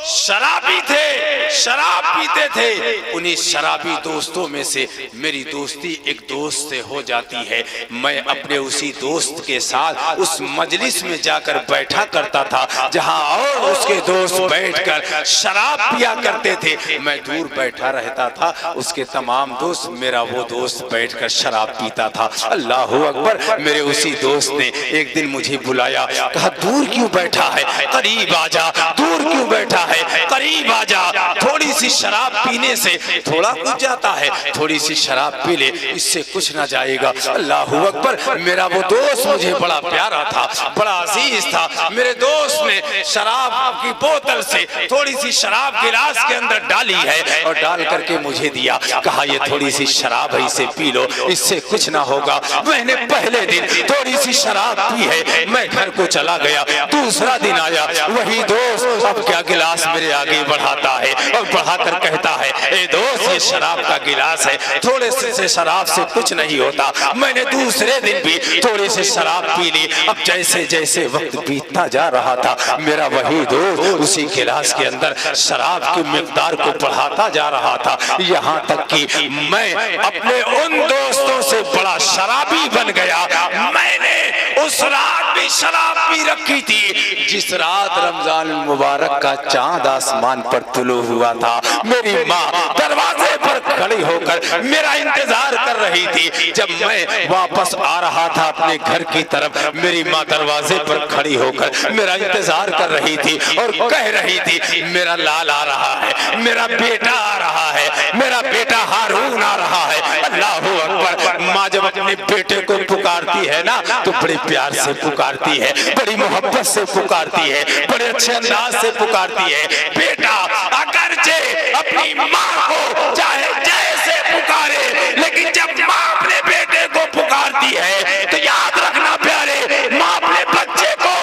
शराबी थे, शराब पीते थे। उन्हीं शराबी दोस्तों में से मेरी दोस्ती एक दोस्त से हो जाती है। मैं अपने उसी दोस्त के साथ उस मजलिस में जाकर बैठा करता था जहां और उसके दोस्त बैठकर शराब पिया करते थे। मैं दूर बैठा रहता था, उसके तमाम दोस्त, मेरा वो दोस्त बैठकर शराब पीता था। अल्लाह अकबर। मेरे उसी दोस्त ने एक दिन मुझे बुलाया, कहा दूर क्यों बैठा है, करीब आ जा। दूर क्यों बैठा है, करीब आ जा। थोड़ी सी शराब पीने से थोड़ा कुछ जाता है, थोड़ी सी शराब पी ले, इससे कुछ ना जाएगा। अल्लाह अकबर। मेरा वो दोस्त मुझे बड़ा प्यारा था, बड़ा अजीज था। मेरे दोस्त ने शराब की बोतल से थोड़ी सी शराब गिलास के अंदर डाली है और डाल करके मुझे दिया, कहा ये थोड़ी सी शराब है, इसे पी लो, इससे कुछ ना होगा। मैंने पहले दिन थोड़ी सी शराब पी है, मैं घर को चला गया। दूसरा दिन आया, वही दोस्त अब क्या गिलास मेरे आगे बढ़ाता है और बढ़ाकर कहता है, ए दोस्त ये शराब का गिलास है, थोड़े से शराब से कुछ नहीं होता। मैंने दूसरे दिन भी थोड़ी सी शराब पी ली। अब जैसे जैसे वक्त बीतता जा रहा था, मेरा वही दोस्त उसी गिलास के अंदर शराब की मिकदार को बढ़ाता जा रहा था, यहाँ तक कि मैं अपने उन दोस्तों से बड़ा शराबी बन गया। मैंने उस रात भी शराब पी रखी थी जिस रात रमजान मुबारक का चांद आसमान पर तुलू हुआ था। मेरी माँ दरवाजे पर खड़ी होकर मेरा इंतजार कर रही थी। जब मैं वापस आ रहा था अपने घर की तरफ, मेरी माँ दरवाजे पर खड़ी होकर मेरा इंतजार कर रही थी और कह रही थी, मेरा लाल आ रहा है, मेरा बेटा आ रहा है, मेरा बेटा हारून आ रहा है। अल्लाह अकबर। माँ जब अपने बेटे को पुकारती है ना, तो बड़े प्यार से पुकारती है, बड़ी मोहब्बत से पुकारती है, बड़े अच्छे अंदाज से पुकारती है। बेटा अगरचे अपनी माँ को चाहे जैसे पुकारे, लेकिन जब माँ अपने बेटे को पुकारती है तो याद रखना प्यारे, माँ अपने बच्चे को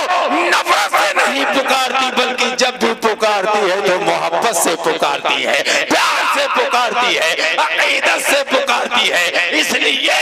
मोहब्बत से पुकारती है, प्यार से पुकारती है, अकीदत से पुकारती है। इसलिए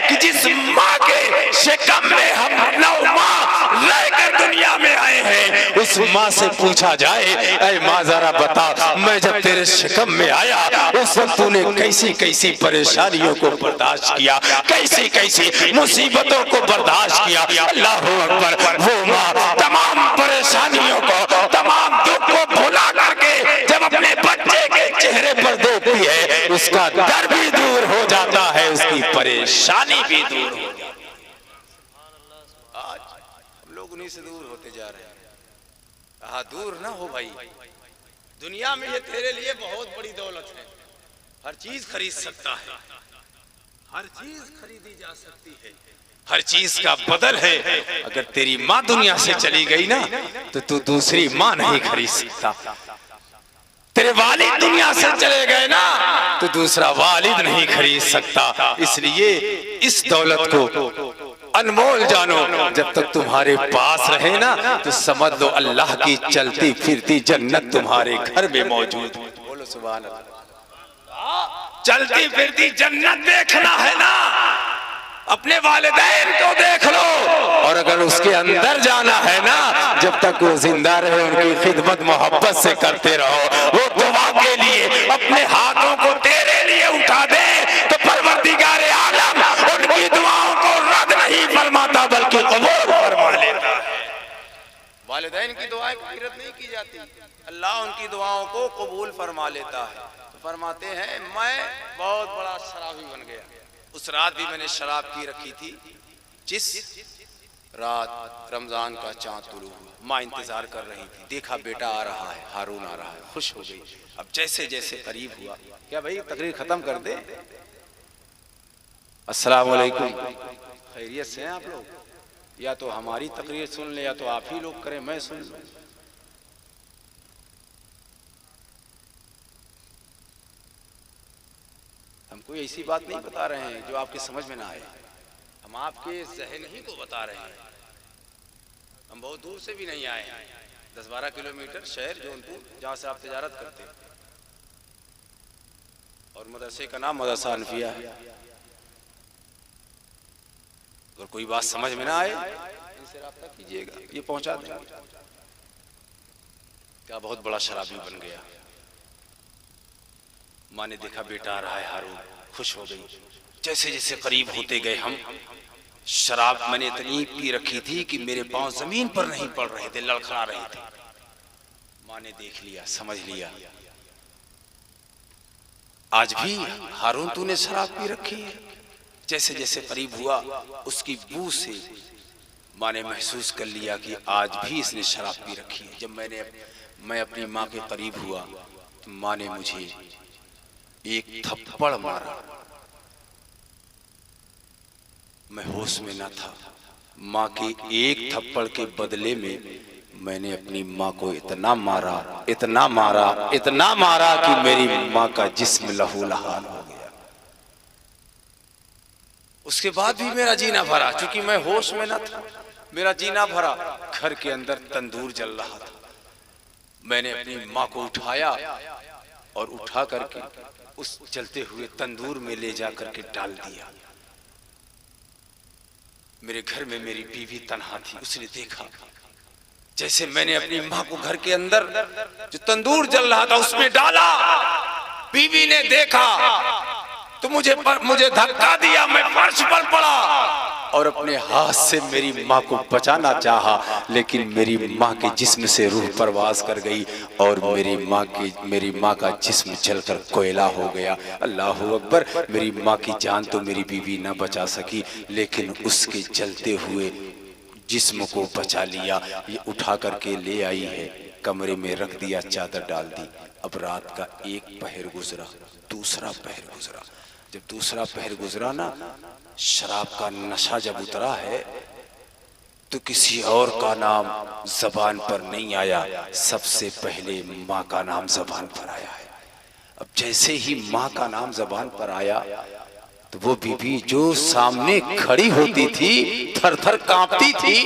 कि जिस माँ के शिकम में हम 9 माह रहकर दुनिया में आए हैं, उस माँ से पूछा जाए, ऐ माँ जरा बता, मैं जब तेरे शिकम में आया उस वक्त तूने कैसी कैसी परेशानियों को बर्दाश्त किया, कैसी कैसी मुसीबतों को बर्दाश्त किया। अल्लाह अकबर। वो माँ तमाम परेशानियों को, तमाम दुख को भुला करके जब अपने बच्चे के चेहरे पर देखती है, उसका डर भी दूर हो जाता है, उसकी परेशानी भी दूर हो जाती है। आज हम लोग उन्हीं से दूर होते जा रहे हैं। हाँ, दूर ना हो भाई। दुनिया में ये तेरे लिए बहुत बड़ी दौलत है, हर चीज खरीद सकता है, हर चीज खरीदी जा सकती है, हर चीज का बदल है। अगर तेरी माँ दुनिया से चली गई ना तो तू दूसरी माँ नहीं खरीद सकता। तेरे वालिद दुनिया से चले गए ना तो दूसरा वालिद नहीं खरीद सकता। इसलिए इस दौलत को अनमोल जानो। जब तक तुम्हारे पास रहे ना तो समझ लो अल्लाह की चलती फिरती जन्नत तुम्हारे घर में मौजूद। बोलो सुभान अल्लाह। चलती फिरती जन्नत देखना है ना, अपने वालिदैन को देख लो, और अगर उसके अंदर जाना है ना, जब तक वो जिंदा रहे उनकी खिदमत मोहब्बत से करते रहो। वो दुआ के लिए अपने हाथों को तेरे लिए उठा दे तो परवरदिगार आलम उनकी दुआओं को रद्द नहीं फरमाता बल्कि कबूल फरमा लेता है। वालिदैन की दुआएं कभी रद्द नहीं की जाती, अल्लाह उनकी दुआओं को कबूल फरमा लेता है। तो फरमाते हैं मैं बहुत बड़ा शराबी बन गया। उस रात भी मैंने शराब पी रखी थी जिस रात रमजान का चांद तुलू हुआ। माँ इंतजार कर रही थी, देखा बेटा आ रहा है, हारून आ रहा है, खुश हो गई। अब जैसे जैसे करीब हुआ, क्या भाई तकरीर खत्म कर दे? अस्सलाम वालेकुम, खैरियत से हैं आप लोग? या तो हमारी तकरीर सुन ले या तो आप ही लोग करें, मैं सुन लूं। हम कोई ऐसी बात नहीं बता रहे हैं जो आपकी समझ में ना आए, हम आपके ज़हन ही को बता रहे हैं। हम बहुत दूर से भी नहीं आए हैं, 10-12 किलोमीटर शहर जौनपुर, जहाँ से आप तिजारत करते हैं, और मदरसे का नाम मदरसा अनफिया है। अगर कोई बात समझ में ना आए इनसे राब्ता कीजिएगा, ये पहुंचा देंगे। क्या बहुत बड़ा शराबी बन गया। माँ ने देखा बेटा आ रहा है हारून, खुश हो गई। जैसे जैसे करीब होते गए हम, शराब मैंने इतनी पी रखी थी कि मेरे पांव जमीन पर नहीं पड़ रहे थे, लड़खड़ा रहे थे। माँ ने देख लिया, समझ लिया, आज भी हारून तूने शराब पी रखी है। जैसे जैसे करीब हुआ उसकी बू से माँ ने महसूस कर लिया कि आज भी इसने शराब पी रखी है। जब मैं अपनी माँ के करीब हुआ तो माँ ने मुझे एक थप्पड़ मारा। मैं होश में न था। माँ के एक थप्पड़ के बदले में मैंने अपनी माँ को इतना मारा, इतना मारा, इतना मारा कि मेरी माँ का जिस्म लहूलुहान हो गया। उसके बाद भी मेरा जीना भरा, क्योंकि मैं होश में न था, मेरा जीना भरा। घर के अंदर तंदूर जल रहा था। मैंने अपनी माँ को उठाया और उठा करके उस जलते हुए तंदूर में ले जा करके डाल दिया। मेरे घर में मेरी बीवी तन्हा थी। उसने देखा जैसे मैंने अपनी माँ को घर के अंदर जो तंदूर जल रहा था उसमें डाला। बीवी ने देखा तो मुझे धक्का दिया, मैं फर्श पर पड़ा और अपने हाथ से मेरी माँ को बचाना चाहा, लेकिन मेरी माँ के जिस्म से रूह परवाज कर गई और मेरी माँ का जिस्म जलकर कोयला हो गया। अल्लाह अकबर। मेरी माँ की जान तो मेरी बीवी ना बचा सकी, लेकिन उसके जलते हुए जिस्म को बचा लिया। ये उठा करके ले आई है, कमरे में रख दिया, चादर डाल दी। अब रात का एक पहर गुजरा, दूसरा पहर गुजरा। जब दूसरा पहर गुजरा ना, शराब का नशा जब उतरा है तो किसी और का नाम जबान पर नहीं आया, सबसे पहले माँ का नाम जबान पर आया है। अब जैसे ही माँ का नाम जबान पर आया, तो वो बीबी जो सामने खड़ी होती थी थर थर कांपती थी,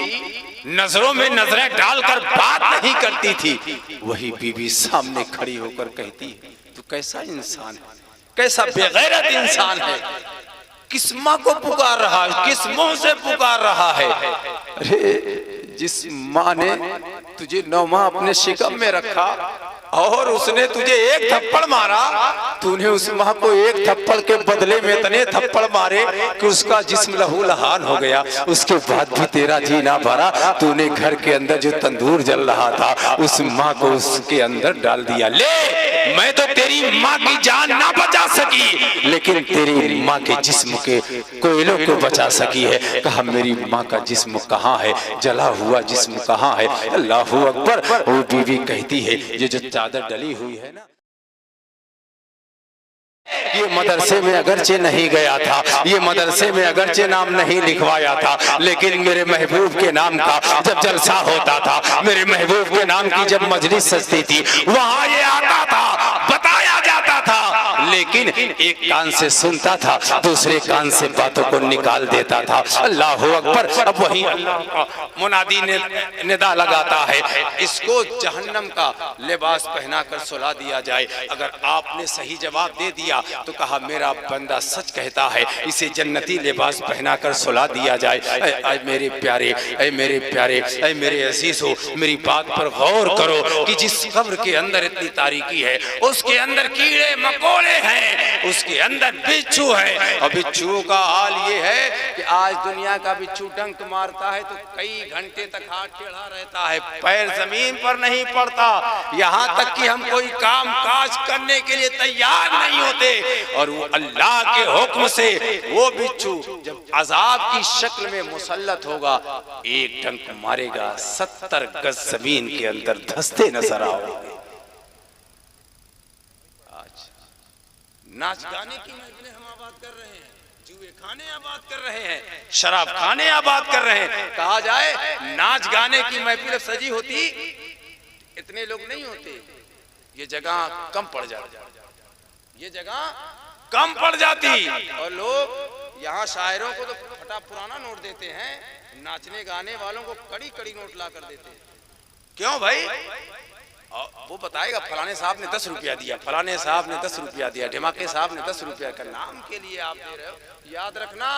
नजरों में नजरें डालकर बात नहीं करती थी, वही बीबी सामने खड़ी होकर कहती है तू कैसा इंसान है, कैसा बेगैरत इंसान है, किस माँ को पुकार रहा है, किस मुंह से पुकार रहा है। अरे जिस माँ ने तुझे 9 माह अपने शिकम में रखा और उसने तुझे एक थप्पड़ मारा, तूने उस माँ को एक थप्पड़ के बदले में इतने थप्पड़ मारे कि उसका जिस्म लहू लहान हो गया, उसके बाद भी तेरा जी ना भरा, तूने घर के अंदर जो तंदूर जल रहा था उस माँ को उसके अंदर डाल दिया। ले, मैं तो तेरी माँ की जान ना बचा सकी, लेकिन तेरी माँ के जिस्म के कोयलों को बचा सकी है। कहा मेरी माँ का जिस्म कहाँ है, जला हुआ जिस्म कहाँ है। अल्लाह अकबर। वो बीवी कहती है ये जो चादर डली हुई है ना, ये मदरसे में अगरचे नहीं गया था, ये मदरसे में अगरचे नाम नहीं लिखवाया था, लेकिन मेरे महबूब के नाम का जब जलसा होता था, मेरे महबूब के नाम की जब मजलिस सजती थी, वहां ये आता था, बताया जाता था, लेकिन एक कान से सुनता था, दूसरे कान से बातों को निकाल देता था। अल्लाह अकबर। अब वही अल्लाह का मुनादी ने निदा लगाता है, इसको जहन्नम का लिबास पहनाकर सुला दिया जाए। अगर आपने सही जवाब दे दिया तो कहा मेरा बंदा सच कहता है, इसे जन्नती लिबास पहनाकर सुला दिया जाए। ऐ मेरे प्यारे, ऐ मेरे प्यारे, ऐ मेरे अजीजों, मेरी बात पर गौर करो कि जिस कब्र के अंदर इतनी तारीकी है, उसके अंदर कीड़े मकोड़े हैं, उसके अंदर बिच्छू है, और बिच्छुओं का हाल ये है कि आज दुनिया का बिच्छू डंक मारता है तो कई घंटे तक हाथ टेढ़ा रहता है, पैर जमीन पर नहीं पड़ता, यहाँ तक कि हम कोई काम काज करने के लिए तैयार नहीं होते। और वो अल्लाह के हुक्म से वो बिच्छू जब अजाब की शक्ल में मुसल्लत होगा, एक डंक मारेगा, 70 गज जमीन के अंदर धंसते नजर आओगे। आज नाच गाने की महफिलें हम आबाद कर रहे हैं, जुए खाने आबाद कर रहे हैं, शराब खाने आबाद कर रहे हैं। कहा जाए नाच गाने की महफिल सजी होती, इतने लोग नहीं होते, ये जगह कम पड़ जाती, ये जगह कम पड़ जाती, और लोग यहाँ शायरों को तो फटा पुराना नोट देते हैं, नाचने गाने वालों को कड़ी कड़ी नोट ला कर देते हैं। क्यों भाई? वो बताएगा फलाने साहब ने 10 रुपया दिया, फलाने साहब ने 10 रुपया दिया, ढिमाके साहब ने 10 रुपया का नाम के लिए आप दे रहे हो। याद रखना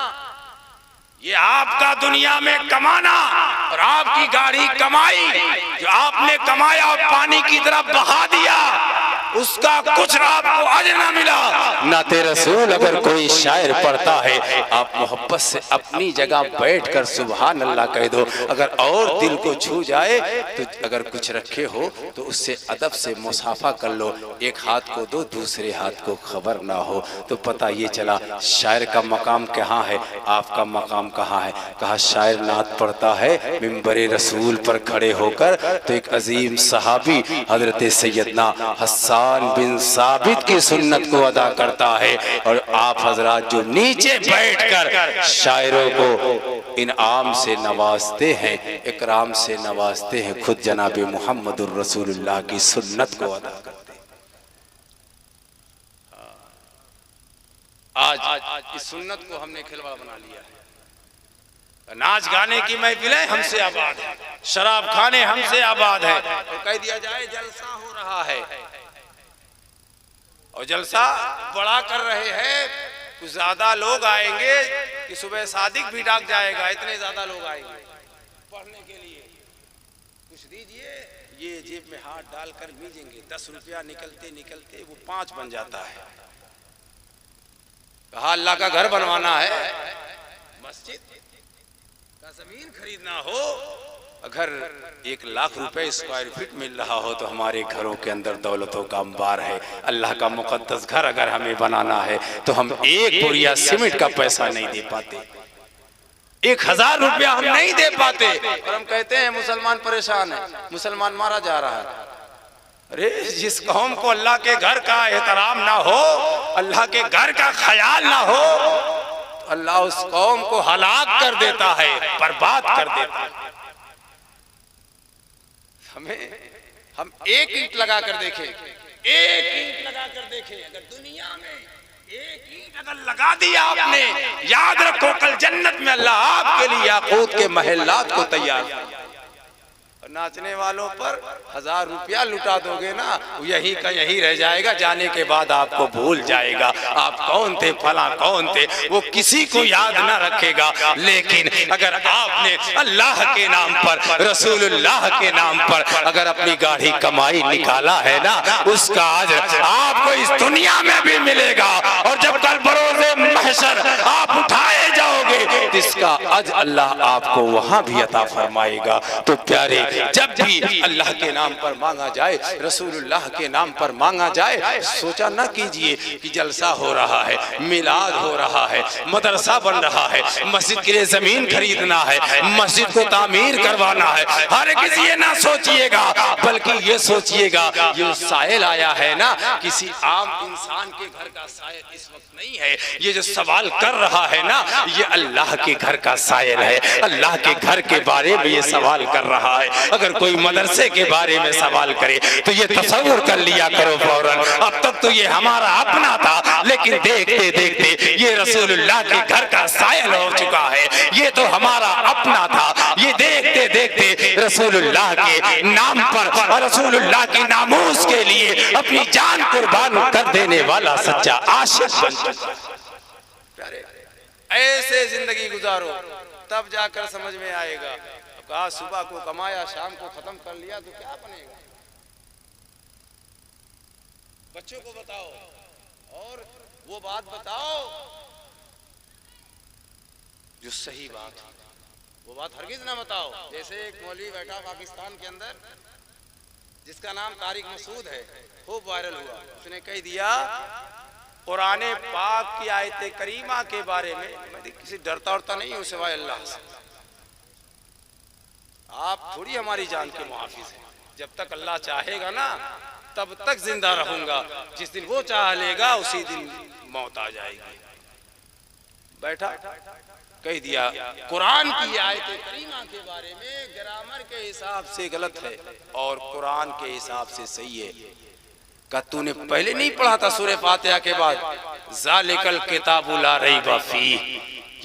ये आपका दुनिया में कमाना और आपकी गाड़ी कमाई जो आपने कमाया और पानी की तरफ बहा दिया, उसका कुछ आपको अजर ना मिला। नाते रसूल अगर कोई शायर पढ़ता है, आप मोहब्बत से अपनी जगह बैठकर सुभान अल्लाह कह दो। अगर और दिल को छू जाए तो अगर कुछ रखे हो तो उससे अदब से मुसाफा कर लो, एक हाथ को दो, दूसरे हाथ को खबर ना हो, तो पता ये चला शायर का मकाम कहाँ है, आपका मकाम कहाँ है। कहा शायर नात पढ़ता है मिंबरे रसूल पर खड़े होकर, तो एक अजीम सहाबी हजरत सैयदना हसन बिन साबित की सुन्नत को अदा करता है, और आप हजरात जो नीचे बैठकर शायरों को इनाम से नवाजते हैं, इकराम से नवाजते हैं, खुद जनाबे मुहम्मदुर रसूलुल्लाह की सुन्नत को अदा करते हैं। आज इस सुन्नत को हमने खिलवाड़ बना लिया है। नाच गाने की महफिलें हमसे आबाद है, शराब खाने हमसे आबाद है, तो कह दिया जाए जलसा हो रहा है, और जलसा बड़ा कर रहे हैं, कुछ ज्यादा लोग आएंगे कि सुबह सादिक भी डाक जाएगा, इतने ज्यादा लोग आएंगे पढ़ने के लिए, कुछ दीजिए, ये जेब में हाथ डालकर भेजेंगे, 10 रुपया निकलते निकलते वो 5 बन जाता है। कहा अल्लाह का घर बनवाना है, मस्जिद का जमीन खरीदना हो, अगर 1 लाख रुपए स्क्वायर फीट मिल रहा हो तो हमारे घरों के अंदर दौलतों का अंबार है। अल्लाह का मुकद्दस घर अगर हमें बनाना है तो हम 1 बोरिया सीमेंट का पैसा नहीं दे पाते, 1000 रुपया हम नहीं दे पाते, और हम कहते हैं मुसलमान परेशान है, मुसलमान मारा जा रहा है। अरे जिस कौम को अल्लाह के घर का एहतराम ना हो, अल्लाह के घर का ख्याल ना हो, अल्लाह उस कौम को हलाक कर देता है, बर्बाद कर देता है। हम 1 ईंट लगा कर देखें, 1 ईंट लगा कर देखें, अगर दुनिया में एक ईंट अगर लगा दिया आपने, याद रखो कल जन्नत में अल्लाह आपके लिए याकूत के महल्लात को तैयार किया। नाचने वालों पर 1000 रुपया लुटा दोगे ना, यही का यही रह जाएगा, जाने के बाद आपको भूल जाएगा आप कौन थे, फला कौन थे, वो किसी को याद ना रखेगा। लेकिन अगर आपने अल्लाह के नाम पर, रसूलुल्लाह के नाम पर अगर अपनी गाढ़ी कमाई निकाला है ना, उसका अजर आपको इस दुनिया में भी मिलेगा, और जब कल बरोज़े महशर आप उठाए जाओगे तो इसका अजर अल्लाह आपको वहां भी अता फरमाएगा। तो प्यारे, जब भी अल्लाह के नाम पर मांगा जाए, रसूलुल्लाह के नाम पर मांगा जाए, सोचा ना कीजिए कि जलसा हो रहा है, मिलाद हो रहा है, मदरसा बन रहा है, मस्जिद के लिए जमीन खरीदना है, मस्जिद को तामीर करवाना है, हर किसी ये ना सोचिएगा, बल्कि ये सोचिएगा ये साइल आया है ना, किसी आम इंसान के घर का साइल इस वक्त नहीं है, ये जो सवाल कर रहा है ना, ये अल्लाह के घर का साइल है, अल्लाह के घर के बारे में ये सवाल कर रहा है। अगर कोई मदरसे के बारे में सवाल करे तो ये तसव्वुर कर लिया करो फौरन, अब तक तो ये हमारा अपना था, लेकिन देखते देखते ये रसूलुल्लाह के घर का सायल हो चुका है, ये तो हमारा अपना था। ये देखते देखते रसूलुल्लाह के नाम पर और रसूलुल्लाह के नामूस के लिए अपनी जान कुर्बान कर देने वाला सच्चा आशिक बन चुका। ऐसे जिंदगी गुजारो, तब जाकर समझ में आएगा। कहा सुबह को कमाया, शाम को खत्म कर लिया तो क्या बनेगा। बच्चों को बताओ और वो बात बताओ जो सही बात है, वो बात हरगिज ना बताओ। जैसे एक मौलवी बैठा पाकिस्तान के अंदर, जिसका नाम तारिक मसूद है, खूब वायरल हुआ। उसने कह दिया कुरान पाक की आयत करीमा के बारे में, मैं किसी डरता उड़ता नहीं हूं सिवाय अल्लाह से, आप थोड़ी हमारी जान के मुहाफिज हैं। जब तक अल्लाह चाहेगा ना तब तक जिंदा रहूंगा, जिस दिन वो चाह लेगा उसी दिन मौत आ जाएगी। बैठा कह दिया कुरान की आयत करीमा के बारे में ग्रामर के हिसाब से गलत है और कुरान के हिसाब से सही है। का तूने पहले नहीं पढ़ा था सूरह फातिहा के बाद, ज़ालिकल किताबु ला रैब फीह,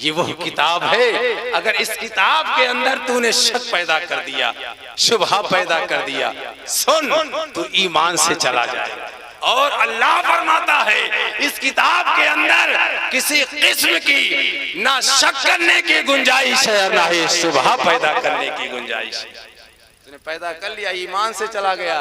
ये वो किताब है, अगर इस किताब के अंदर तूने शक पैदा कर दिया, शुबहा पैदा कर दिया, सुन तू ईमान से चला जाए। और अल्लाह फरमाता है इस किताब के अंदर किसी किस्म की ना शक करने की गुंजाइश है, ना ही शुबहा पैदा करने की गुंजाइश है। तूने पैदा कर लिया, ईमान से चला गया।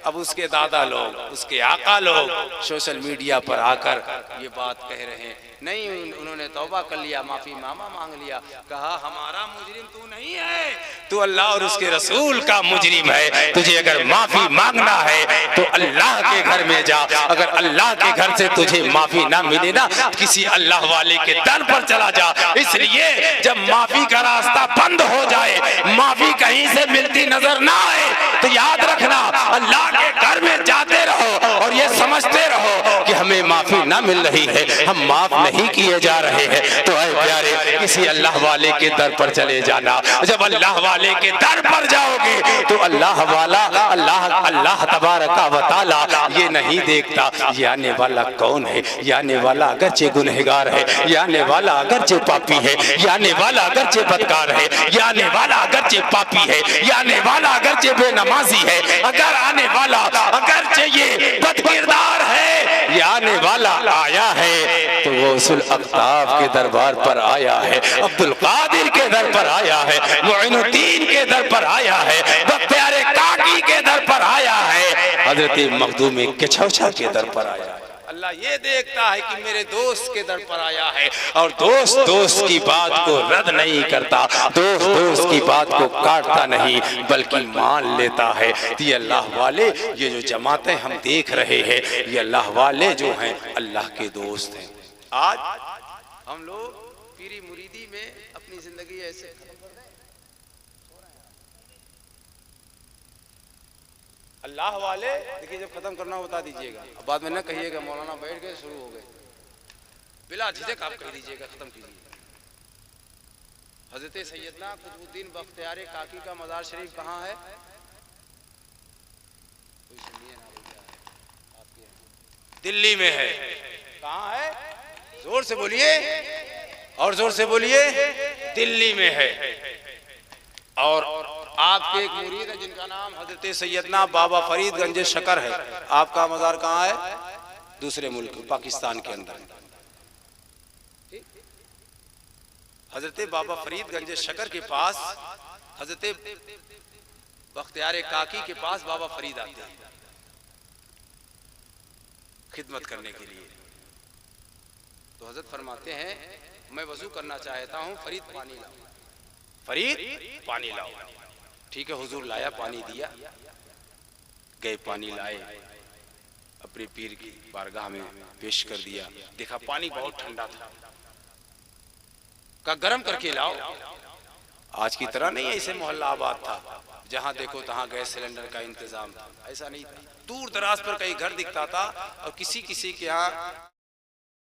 अब उसके दादा लोग, उसके आका लोग सोशल मीडिया पर आकर ये बात कह रहे हैं, नहीं उन्होंने तौबा कर लिया, माफी मामा मांग लिया। कहा हमारा मुजरिम तू नहीं है, तू अल्लाह और उसके रसूल का मुजरिम है। तुझे अगर माफी मांगना है तो अल्लाह के घर में जा, अगर अल्लाह के घर से तुझे माफी ना मिले ना, किसी अल्लाह वाले के दर पर चला जा। इसलिए जब माफी का रास्ता बंद हो जाए, माफी कहीं से मिलती नजर ना आए, तो याद रखना अल्लाह के घर में जाते रहो और ये समझते रहो कि हमें माफी ना मिल रही है, हम माफ नहीं किए जा रहे हैं। तो ऐ प्यारे, किसी अल्लाह वाले के दर पर चले जाना। जब अल्लाह वाले के दर पर जाओगे तो अल्लाह वाला अल्लाह तबारक व तआला ये नहीं देखता ये आने वाला कौन है। ये आने वाला अगरचे गुनहगार है, ये आने वाला अगरचे पापी है, ये आने वाला अगरचे बदकार है, ये आने वाला अगरचे पापी है, ये आने वाला अगरचे बेनमाजी है, अगर आने वाला अगरचे ये बदकिरदार है, ये आने वाला आया है तो वो उसूल अख्ताब के दरबार पर आया है, अब्दुल कादिर के दर पर आया है, मुइनुद्दीन के दर पर आया है, बख्तियार काकी के दर पर आया है, हजरत मखदूम किचौछा के दर पर आया है। अल्लाह ये देखता है कि मेरे दोस्त के दर पर आया है, और दोस्त दोस्त की बात को रद्द नहीं करता, दोस्त दोस्त की बात को काटता नहीं बल्कि मान लेता है। ये अल्लाह वाले, ये जो जमातें हम देख रहे हैं, ये अल्लाह वाले जो हैं अल्लाह के दोस्त हैं। आज हम लोग पीरी मुरीदी में अपनी जिंदगी ऐसे खत्म कर दें। अल्लाह वाले देखिए, जब खत्म करना बता दीजिएगा, अब बाद में न कहिएगा मौलाना बैठ गए शुरू हो गए, बिला झिझक आप कह दीजिएगा, खत्म कीजिए। हजरत सैयदना कुतुबुद्दीन बख्तियार काकी का मज़ार शरीफ कहाँ है? दिल्ली में है। कहाँ है? जोर से बोलिए, और जोर से बोलिए। दिल्ली में है। और आपके एक मुरीद है जिनका नाम हजरत सैयदना बाबा फरीद गंज शकर है। आपका मज़ार कहाँ है? दूसरे मुल्क पाकिस्तान के अंदर। हजरत बाबा फरीद गंज शकर के पास हजरत बख्तियार काकी के पास बाबा फरीद आते हैं खिदमत करने के लिए। तो हजरत फरमाते हैं मैं वजू करना चाहता हूँ, फरीद पानी लाओ, फरीद पानी लाओ। ठीक है, हुजूर लाया, पानी दिया, गए पानी लाए, अपने पीर की बारगाह में पेश कर दिया। देखा पानी बहुत ठंडा था, का गरम करके लाओ। आज की तरह नहीं ऐसे मोहल्ला आबाद था जहां देखो तहां गैस सिलेंडर का इंतजाम था, ऐसा नहीं था। दूर दराज पर कहीं घर दिखता था और किसी किसी के यहाँ